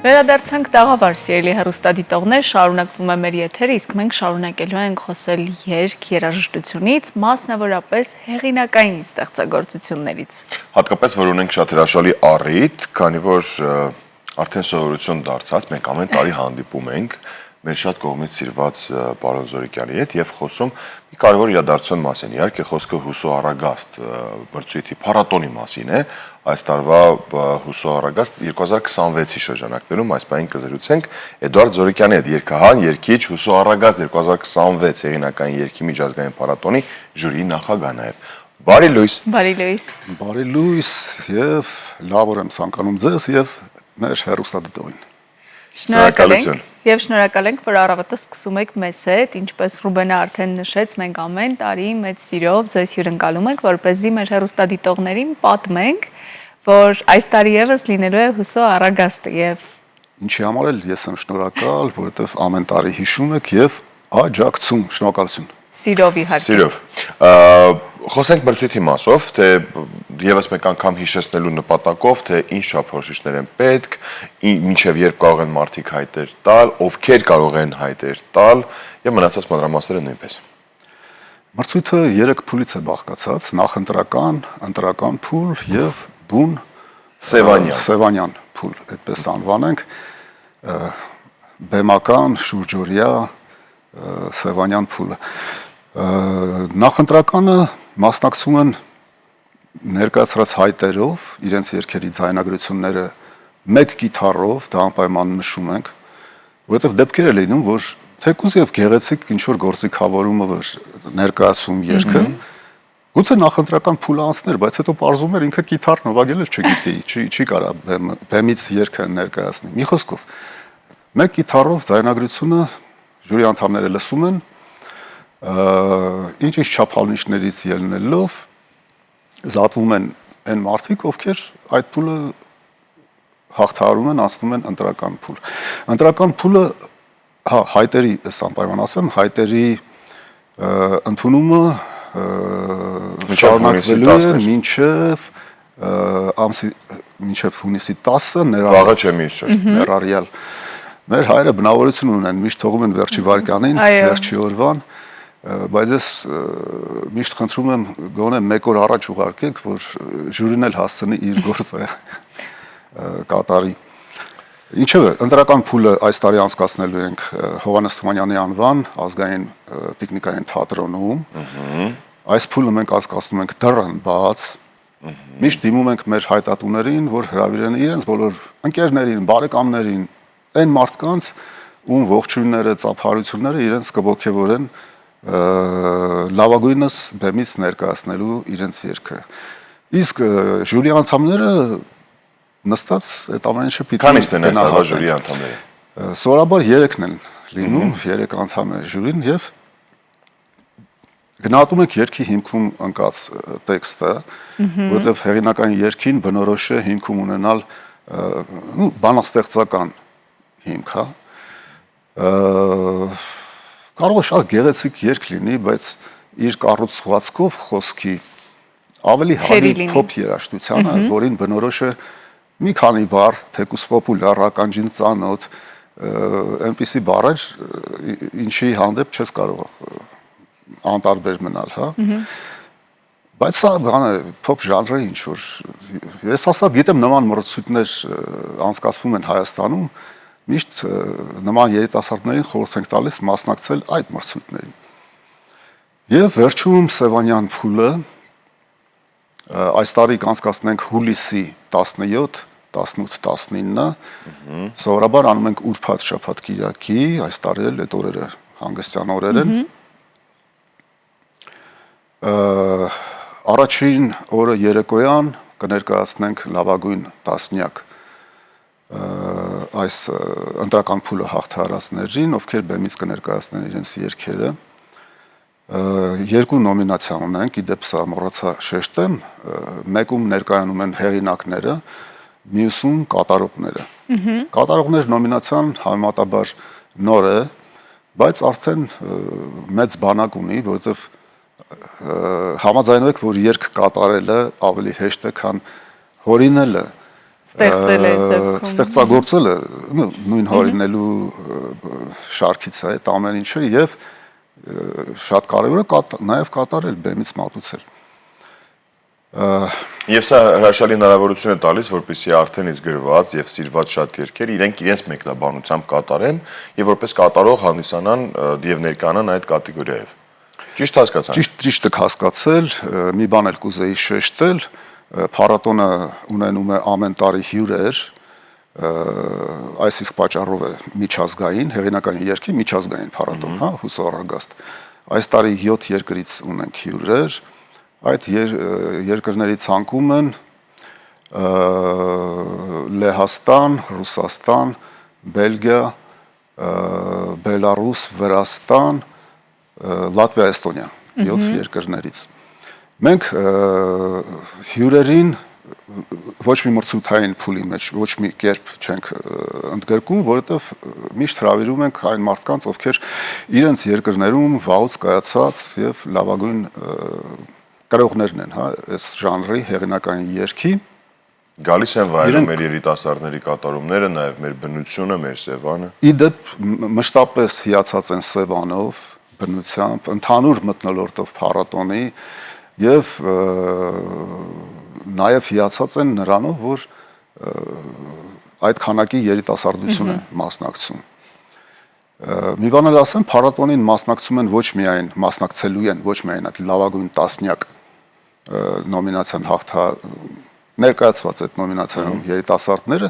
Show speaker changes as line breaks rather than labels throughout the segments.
Վերադարձանք տաղավար, սիրելի հեռուստադիտողներ, շարունակվում է մեր եթերը, իսկ մենք շարունակելու ենք խոսել երաժշտությունից, մասնավորապես հեղինակային ստեղծագործություններից։
Հատկապես, որ ունենք շատ հրաշալի առիթ, քանի որ արդեն սովորություն դարձած, մենք ամեն տարի հանդիպում ենք մեր շատ կողմից սիրված պարոն Զորիկյանի հետ եւ խոսում մի կարևոր իրադարձության մասին։ Իհարկե խոսքը Հուսո Արագաստ մրցույթի փառատոնի մասին է։ Այս տարվա Հուսո Արագաստ 2026-ի շրջանակներում այս պահին կզրուցենք Էդուարդ Զորիկյանի հետ, երգահան, երգիչ Հուսո Արագաստ 2026 հեղինակային երգի միջազգային փառատոնի ժյուրիի նախագահ նաեւ։ Բարի լույս։
Բարի լույս։
Բարի լույս եւ լավ օր եմ ցանկանում ձեզ եւ մեր հեռուստադիտողին։
Շնորհակալ ենք, որ առավոտը սկսում եք մեզ հետ, ինչպես Ռուբենը արդեն նշեց, մենք ամեն տարի մեծ սիրով ձեզ հյուրընկալում ենք, որպեսզի մեր հեռուստադիտողներին պատմենք, որ այս տարի եւս լինելու է Հուսո Արագաստը եւ
ինչի համար էլ ես եմ շնորհակալ, որովհետեւ ամեն տարի հիշում եք եւ աջակցում, շնորհակալություն։
Սիրով իհարկե։
Սիրով։ Խոսենք մրցույթի մասով, թե եւս մեկ անգամ հիշեցնելու նպատակով, թե ինչ շափորոշիչներ են պետք, մինչև երբ կարող են մարդիկ հայտեր տալ, ովքեր կարող են հայտեր տալ եւ մնացած մանրամասները նույնպես։
Մրցույթը 3 փուլից է բաղկացած՝ նախընտրական, ընտրական փուլ եւ բուն Սևանյան փուլ, այդպես անվանենք, բեմական, շուրջօրյա Սևանյան փուլը։ Նախընտրականը մասնակցում են ներկայացրած հայտերով, իրենց երգերի ձայնագրությունները մեկ գիտարով, դա անպայման նշում ենք, որովհետև դեպքեր է լինում, որ թեկուզ եւ գեղեցիկ ինչ որ գործիքավորումը որ ներկայացվում երգը, գուցե նախընտրական փուլը անցներ, բայց հետո պարզում էր ինքը գիտար նվագել էլ չգիտի, չի կարա բեմից երգը ներկայացնի։ Մի խոսքով, մեկ գիտարով ձայնագրությունը ժյուրի անդամները լսում են, ինչ-ինչ չափանիշներից ելնելով զատվում են այն մարդիկ, ովքեր այդ փուլը հաղթահարում են, անցնում են ընտրական փուլ։ Ընտրական փուլը, հայտերի, ես անպայման ասեմ, հայտերի ընդունումը շարունակվելու է մինչև հունիսի 10-ը ներառյալ։ Մեր հայերը բնավորություն ունեն, միշտ թողում են վերջի վարկանին, վերջի օրվան, բայց ես միշտ խնդրում եմ գոնե մեկ օր առաջ ուղարկեք, որ ժյուրին էլ հասցնի իր գործը կատարի։ Ինչևէ, ընտրական փուլը այս տարի անցկացնելու ենք Հովհաննես Թումանյանի անվան ազգային տեխնիկային թատրոնում։ Այս փուլը մենք անցկացնում ենք դռան բաց։ Միշտ դիմում ենք մեր հայտատուներին, որ հրավիրեն իրենց բոլոր ընկերներին, բարեկամներին, այն մարդկանց, ում ողջույնները, ծափարությունները իրենց կողքեվորեն լավագույնս բեմից ներկայացնելու իրենց երգը։ Իսկ ժյուրի անդամները նստած այդ ամեն ինչը պիտի
քանիստ են այս ժյուրի անդամները։
Սովորաբար 3-ն են լինում, 3 անդամ է ժյուրին եւ գնահատում ենք երգի հիմքում ընկած տեքստը, որովհետեւ հեղինակային երգին բնորոշ է հիմքում ունենալ բանաստեղծական հիմք, հա։ Կարող է շատ գեղեցիկ երգ լինի, բայց իր կառուցվածքով խոսքի ավելի հարի փոփ երաժշտությանը, որին բնորոշ է մի քանի բառ, թեկուզ պոպուլյար, ականջին ծանոթ, այնպիսի բառեր, ինչի հանդեպ չես կարող անտարբեր մնալ, հա։ Բայց սա փոփ ժանրը ինչ որ ես հաստատ գիտեմ նման մրցույթներ անցկացվում են Հայաստանում, միշտ նման երիտասարդներին խորհուրդ ենք տալիս մասնակցել այդ մրցույթներին։ Եվ վերջում Սևանյան փուլը այս տարի կանցկացնենք հուլիսի 17, 18, 19-ը, սովորաբար անում ենք ուրբաթ շաբաթ կիրակի, այս տարի էլ այդ օրերը հանգստյան օրեր են։ Առաջին օրը երեկոյան կներկայացնենք լավագույն տասնյակ այս ընտրական փուլը հաղթահարածներին, ովքեր բեմից կներկայացնեն իրենց երգերը։ 2 նոմինացիա ունենք, իդեպ սա մոռացա շեշտեմ, մեկում ներկայանում են հեղինակները, մյուսում կատարողները։ Կատարողներ նոմինացիան համեմատաբար նոր է, բայց արդեն մեծ բանակ ունի, որովհետև համաձայնվեք, որ երգ կատարելը ավելի հեշտ է, քան հորինելը։
ստեղծել է դեպքում։
Ստեղծագործելը նույն հորինելու շարքից է այդ ամեն ինչը եւ շատ կարևոր է նաեւ կատարել, բեմից մատուցել։
Եվ սա հրաշալի հնարավորություն է տալիս, որպեսզի արդեն իսկ գրված եւ սիրված շատ երգեր իրենք իրենց մեկնաբանությամբ կատարեն եւ որպես կատարող հանդիսանան եւ ներկայանան այդ կատեգորիայով։ Ճիշտ հասկացա։
Ճիշտ եք հասկացել, մի բան էլ կուզեի շեշտել, փառատոնը ունենում է ամեն տարի հյուրեր, այս իսկ պատճառով է միջազգային, հեղինակային երգի միջազգային փառատոն, հա, Հուսո Արագաստ։ Այս տարի 7 երկրից ունենք հյուրեր, այդ երկրների ցանկում են Լեհաստան, Ռուսաստան, Բելգիա, Բելարուս, Վրաստան, Լատվիա, Էստոնիա, 7 երկրներից։ Մենք հյուրերին ոչ մի մրցութային փուլի մեջ, ոչ մի կերպ չենք ընդգրկում, որովհետև միշտ հրավիրում ենք այն մարդկանց, ովքեր իրենց երկրներում վաղուց կայացած եւ լավագույն կրողներն են, հա, այս ժանրի հեղինակային երգի։
Գալիս են վայելում մեր երիտասարդների կատարումները, նաև մեր բնությունը, մեր Սևանը։
Իդեպ մշտապես հիացած են Սևանով, բնությամբ, ընդհանուր մթնոլորտով փառատոնի եւ նաև հիացած են նրանով, որ այդ քանակի երիտասարդություն է մասնակցում։ Մի բան էլ ասեմ, փառատոնին մասնակցում են ոչ միայն մասնակցելու են ոչ միայն այդ լավագույն տասնյակ նոմինացիան ներկայացված այդ նոմինացիայում երիտասարդները,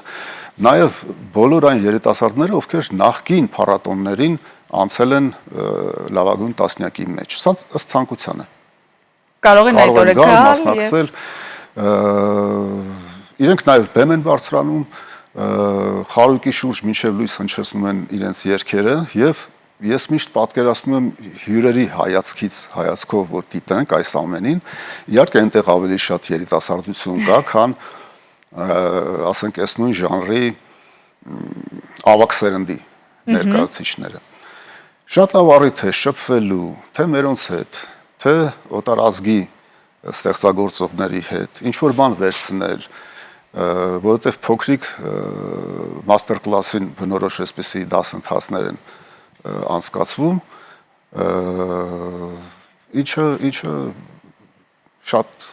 նաև բոլոր այն երիտասարդները, ովքեր նախկին փառատոններին անցել են լավագույն տասնյակի մեջ։ Սա ըստ ցանկության է։
Կարող են այդ օրը գալ
մասնակցել, իրենք նաև բեմ են բարձրանում, խարույկի շուրջ մինչև լույս հնչեցնում են իրենց երգերը եւ ես միշտ պատկերացնում եմ հյուրերի հայացքով, որ դիտենք այս ամենին, իհարկե այնտեղ ավելի շատ երիտասարդություն կա, քան ասենք այս նույն ժանրի ավագ սերնդի ներկայացուցիչները։ Շատ լավ առիթ է շփվելու թե մերոնց հետ, թե օտարազգի ստեղծագործողների հետ, ինչ որ բան վերցնել, որովհետև փոքրիկ մաստեր կլասին բնորոշ այսպիսի դասընթացներ են անցկացվում, ինչը շատ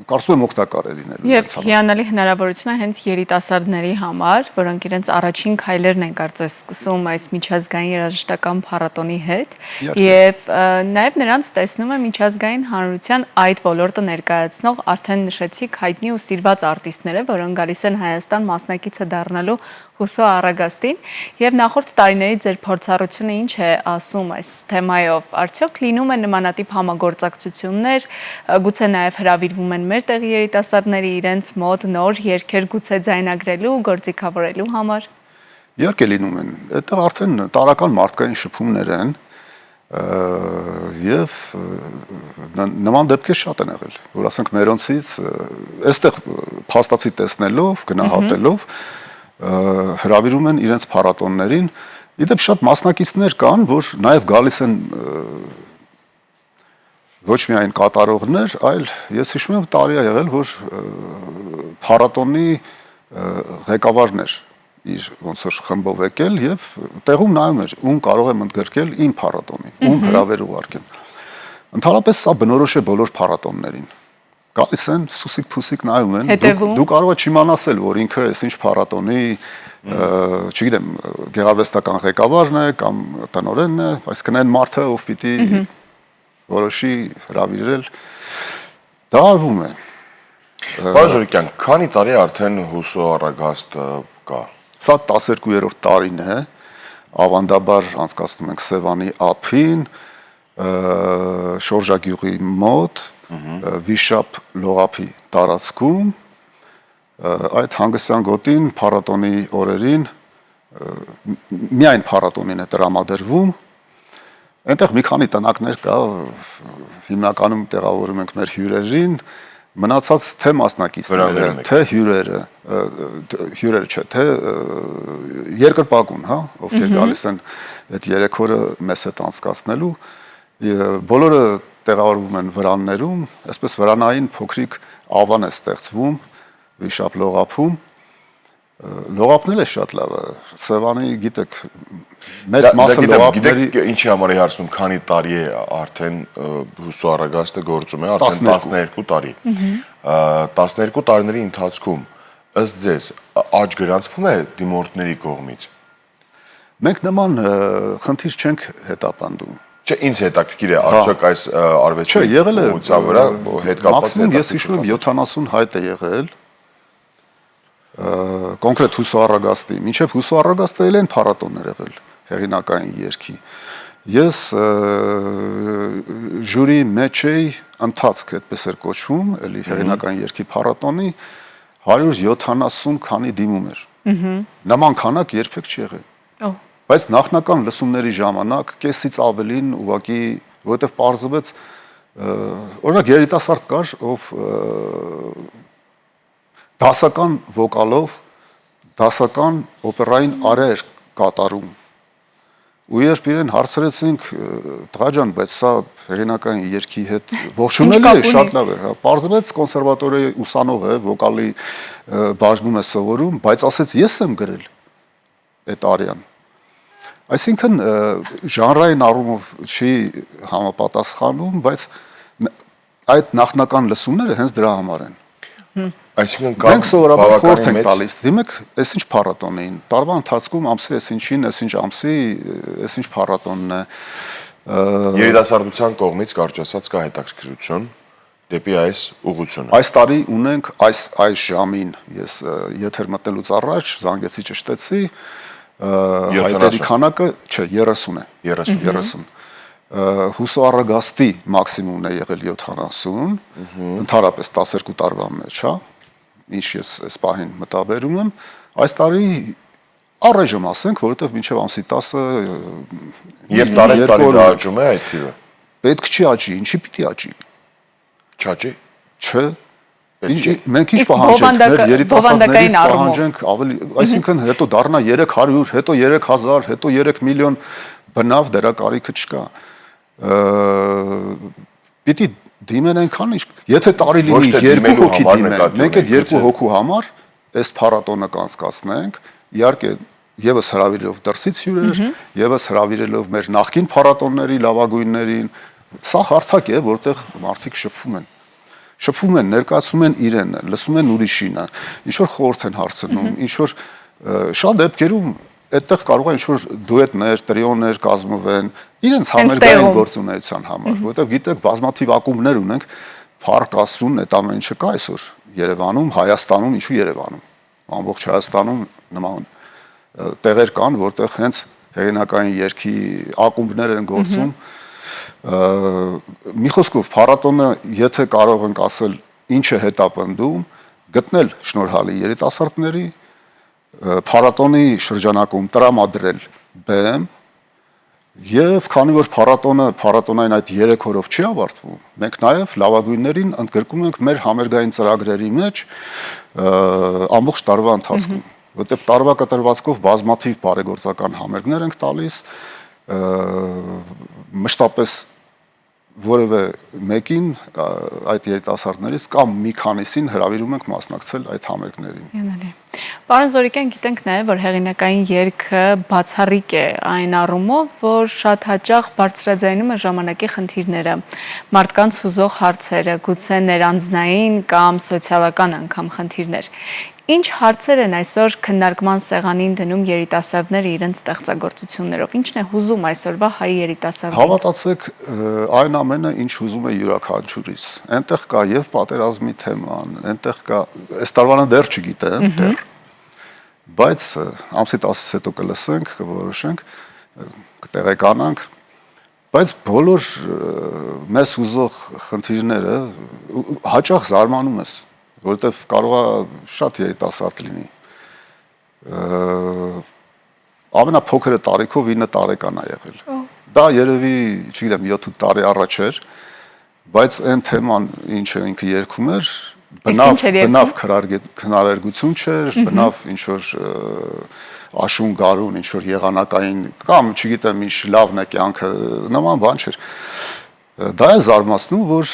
կարծում եմ օգտակար է լինելու։
Եվ հիանալի հնարավորություն է հենց երիտասարդների համար, որոնք իրենց առաջին քայլերն են կարծես սկսում այս միջազգային երաժշտական փառատոնի հետ, եւ նաեւ նրանց տեսնում է միջազգային հանրության այդ ոլորտը ներկայացնող արդեն նշեցիք հայտնի ու սիրված արտիստները, որոնք գալիս են Հայաստան մասնակիցը դառնալու Հուսո Արագաստին, եւ նախորդ տարիների ձեր փորձառությունը ինչ է ասում այս թեմայով, արդյոք լինում է նմանատիպ համագործակցություններ, գուցե նաեւ հրավիրվում են մեր տեղի երիտասարդների իրենց մոտ նոր երգեր գուցե ձայնագրելու, գործիքավորելու համար։
Իհարկե լինում են, այդտեղ արդեն տարական մարդկային շփումներ են եւ նման դեպքեր շատ են եղել, որ ասենք մերոնցից այստեղ փաստացի տեսնելով, գնահատելով հրավիրում են իրենց փառատոններին, իդեպ շատ մասնակիցներ կան, որ նաև գալիս են ոչ միայն կատարողներ, այլ ես հիշում եմ տարի է եղել, որ փառատոնի ղեկավարն էր իր ոնց որ խմբով եկել եւ տեղում նայում էր, ում կարող եմ ընդգրկել իմ փառատոնին, ում հրավեր ուղարկեմ։ Ընդհանրապես սա բնորոշ է բոլոր փառատոններին։ Գալիս են սուսիկ-փուսիկ նայում են, դու կարող ես չիմանալ, որ ինքը այսինչ փառատոնի, չգիտեմ, գեղարվեստական ղեկավարն է կամ տնօրենն է, այսինքն այն մարդը, ով պիտի որոշի հրավիրել, դա արվում է։
Պարոն Զորիկյան, քանի տարի արդեն Հուսո Արագաստը կա։
Սա 12-րդ տարին է, ավանդաբար անցկացնում ենք Սևանի ափին, Շորժագյուղի մոտ, Վիշապ լողափի տարածքում, այդ հանգստյան գոտին փառատոնի օրերին միայն փառատոնին է տրամադրվում, այնտեղ մի քանի տնակներ կա, հիմնականում տեղավորում ենք մեր հյուրերին, մնացած թե մասնակիցները, թե հյուրերը չէ, թե երկրպագուն, հա, ովքեր գալիս են այդ 3 օրը մեզ հետ անցկացնելու, բոլորը տեղավորվում են վրաններում, այսպես վրանային փոքրիկ ավան է ստեղծվում Վիշապ լողափում, Լողափնել է շատ լավ է։ Սևանի գիտեք մեծ մասը լողափների
գիտեք ինչի համար է հարցնում, քանի տարի է արդեն Հուսո Արագաստը գործում է, արդեն 12 տարի։ 12 տարիների ընթացքում ըստ ձեզ աճ գրանցվում է դիմորդների կողմից։
Մենք նման խնդիր չենք հետապնդում։
Չէ, ինձ հետաքրքիր է արդյոք այս արվեստի ուղղության վրա հետ կապված
մաքսիմում ես հիշում եմ 70 հայտ է եղել կոնկրետ Հուսո Արագաստի, մինչև Հուսո Արագաստը էլ են փառատոններ եղել հեղինակային երգի։ Ես ժյուրի մեջ էի ընթացք այդպես էր կոչվում, էլի հեղինակային երգի փառատոնի 170 քանի դիմում էր։ Նման քանակ երբեք չի եղել։ Բայց նախնական լսումների ժամանակ կեսից ավելին ուղղակի, որովհետև պարզվեց, օրինակ երիտասարդ կար, ով դասական վոկալով, դասական օպերային արեր կատարում։ Ու երբ իրեն հարցրեցինք, տղա ջան, բայց սա հեղինակային երգի հետ ողջունելի է, շատ լավ է։ Պարզվեց կոնսերվատորիայի ուսանող է, վոկալի բաժնում է սովորում, բայց ասեց ես եմ գրել այդ արյան։ Այսինքն ժանրային առումով չի համապատասխանում, բայց այդ նախնական լսումները հենց դրա համար են։
Այսինքն
մենք սովորաբար խորհուրդ ենք տալիս, դիմեք, այս ինչ փառատոն էին, տարվա ընթացքում ամսի այս ինչին, այս ինչ ամսի, այս ինչ փառատոնն է։
Երիտասարդության կողմից կարճ ասած կա հետաքրքրություն դեպի այս ուղղությունը։
Այս տարի ունենք այս ժամին, ես եթեր մտնելուց առաջ զանգեցի ճշտեցի, հայտերի քանակը, չէ, 30 է։ 30։ Հուսո Արագաստի մաքսիմումն է եղել 70, ընդհանրապես 12 տարվա մեջ, հա, ինչ ես այս պահին մտաբերում եմ, այս տարի առայժմ ասենք, որովհետև մինչև ամսի 10-ը
եւ տարեստարի դա աճում է այդ թիվը։
Պետք չի աճի, ինչի պիտի աճի։
Չաճի։
Չէ։ Մենք ինչ պահանջենք, մեր երիտասարդներից պահանջենք ավելի, այսինքն հետո դառնա 300, հետո 3000, հետո 3 միլիոն բնավ դրա կարիքը չկա։ Պիտի դիմեն այնքան ինչ, եթե տարի լինի 2 հոգի դիմեն, մենք այդ 2 հոգու համար այս փառատոնը կանցկացնենք, իհարկե եւս հրավիրելով դրսից հյուրեր, եւս հրավիրելով մեր նախկին փառատոնների լավագույններին, սա հարթակ է, որտեղ մարդիկ շփվում են, ներկայացնում են իրեն, լսում են ուրիշինը, ինչ որ խորհուրդ են հարցնում, ինչ որ շատ դեպքերում այդտեղ կարող է ինչ որ դուետներ, տրիոներ կազմվեն իրենց համերգային գործունեության համար, որովհետև գիտեք, բազմաթիվ ակումբներ ունենք, Փառք Աստծուն, այդ ամեն ինչը կա այսօր Երևանում, Հայաստանում, ինչու Երևանում, ամբողջ Հայաստանում նման տեղեր կան, որտեղ հենց հեղինակային երգի ակումբներ են գործում։ Մի խոսքով փառատոնը, եթե կարող ենք ասել, ինչ է հետապնդում, գտնել շնորհալի երիտասարդների, փառատոնի շրջանակում տրամադրել բեմ, եւ քանի որ փառատոնային այդ 3 օրով չի ավարտվում, մենք նաեւ լավագույններին ընդգրկում ենք մեր համերգային ծրագրերի մեջ ամբողջ տարվա ընթացքում, որտեղ տարվա կտրվածքով բազմաթիվ բարեգործական համերգներ ենք տալիս, մշտապես որևէ մեկին այդ երիտասարդներից կամ մի քանիսին հրավիրում ենք մասնակցել այդ համերգներին։
Պարոն Զորիկյան, գիտենք նաև, որ հեղինակային երգը բացառիկ է այն առումով, որ շատ հաճախ բարձրաձայնում է ժամանակի խնդիրները, մարդկանց հուզող հարցերը, գուցե ներանձնային կամ սոցիալական անգամ խնդիրներ։ Ինչ հարցեր են այսօր քննարկման սեղանին դնում երիտասարդները իրենց ստեղծագործություններով, ինչն է հուզում այսօրվա հայ երիտասարդին։
Հավատացեք, այն ամենը, ինչ հուզում է յուրաքանչյուրիս։ Այնտեղ կա եւ պատերազմի թեման, այնտեղ կա, այս տարվանը դեռ չգիտեմ, դեռ, բայց ամսի 10-ից հետո կլսենք, կորոշենք, կտեղեկանանք, բայց բոլոր մեզ հուզող խնդիրները հաճախ զարմանում ես, որովհետև կարող է շատ երիտասարդ լինի։ Ամենափոքրը տարիքով 9 տարեկան է եղել։ Դա երևի, չգիտեմ, 7 տարի առաջ էր, բայց այն թեման, ինչը ինքը երգում էր, բնավ քնարերգություն չէր, բնավ ինչ որ աշուն գարուն, ինչ որ եղանակային կամ չգիտեմ ինչ լավն է կյանքը, նման բան չէր։ Դա է զարմացնում, որ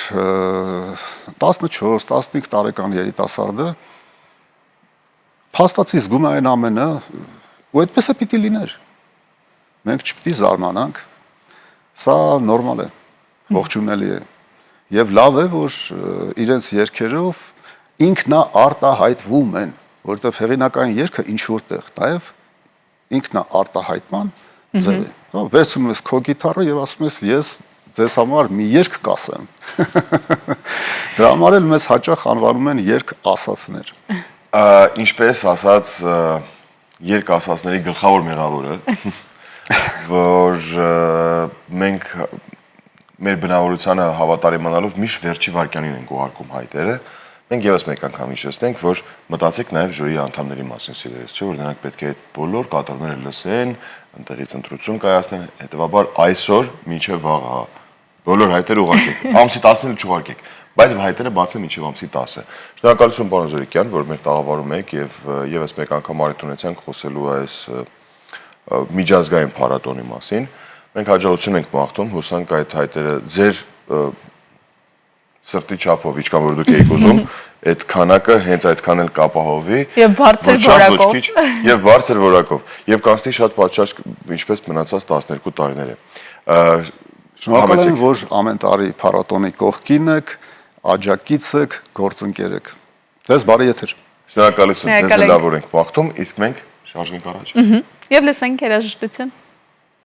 14-15 տարեկան երիտասարդը փաստացի զգում է այն ամենը, ու այդպես է պիտի լիներ։ Մենք չպիտի զարմանանք, սա նորմալ է, ողջունելի է։ Եվ լավ է, որ իրենց երգերով ինքնաարտահայտվում են, որովհետև հեղինակային երգը ինչ որտեղ նաև ինքնաարտահայտման ձև է։ Վերցնում ես քո գիտարը եւ ասում ես ես ձեզ համար մի երգ կասեմ։ Դրա համար էլ մեզ հաճախ անվանում են երգ ասածներ։
Ինչպես ասած, երգ ասածների գլխավոր մեղավորը, որ մենք մեր բնավորությանը հավատարիմանալով միշտ վերջի վայրկյանին ենք ուղարկում հայտերը, մենք եւս մեկ անգամ հիշեցնենք, որ մտածեք նաեւ ժյուրիի անդամների մասին սիրելիս, չէ՞ որ նրանք պետք է այդ բոլոր կատարումները լսեն, ընտեղից ընտրություն կայացնեն, հետեւաբար այսօր մինչեւ վաղը բոլոր հայտերը ուղարկեք, ամսի 10-ը չուղարկեք, բայց հայտերը բացեն մինչեւ ամսի 10-ը։ Շնորհակալություն պարոն Զորիկյան, որ մեր տաղավարում եք եւ եւս մեկ անգամ առիթ ունեցանք խոսելու այս միջազգային փառատոնի մասին։ Մենք հաջողություն ենք մաղթում, հուսանք այդ հայտերը ձեր սրտի չափով, ինչքան որ դուք եք ուզում, այդ քանակը հենց այդքան էլ կապահովի
եւ բարձր որակով
եւ բարձր որակով եւ կանցնի շատ պատշաճ ինչպես մնացած 12 տարիները։
Շնորհակալ եմ, որ ամեն տարի փառատոնի կողքին եք, աջակից եք, գործընկեր եք։ Ձեզ բարի եթեր։
Շնորհակալություն, ձեզ լավ օրենք մաղթում, իսկ մենք շարժվենք առաջ։
Եվ լսենք երաժշտություն։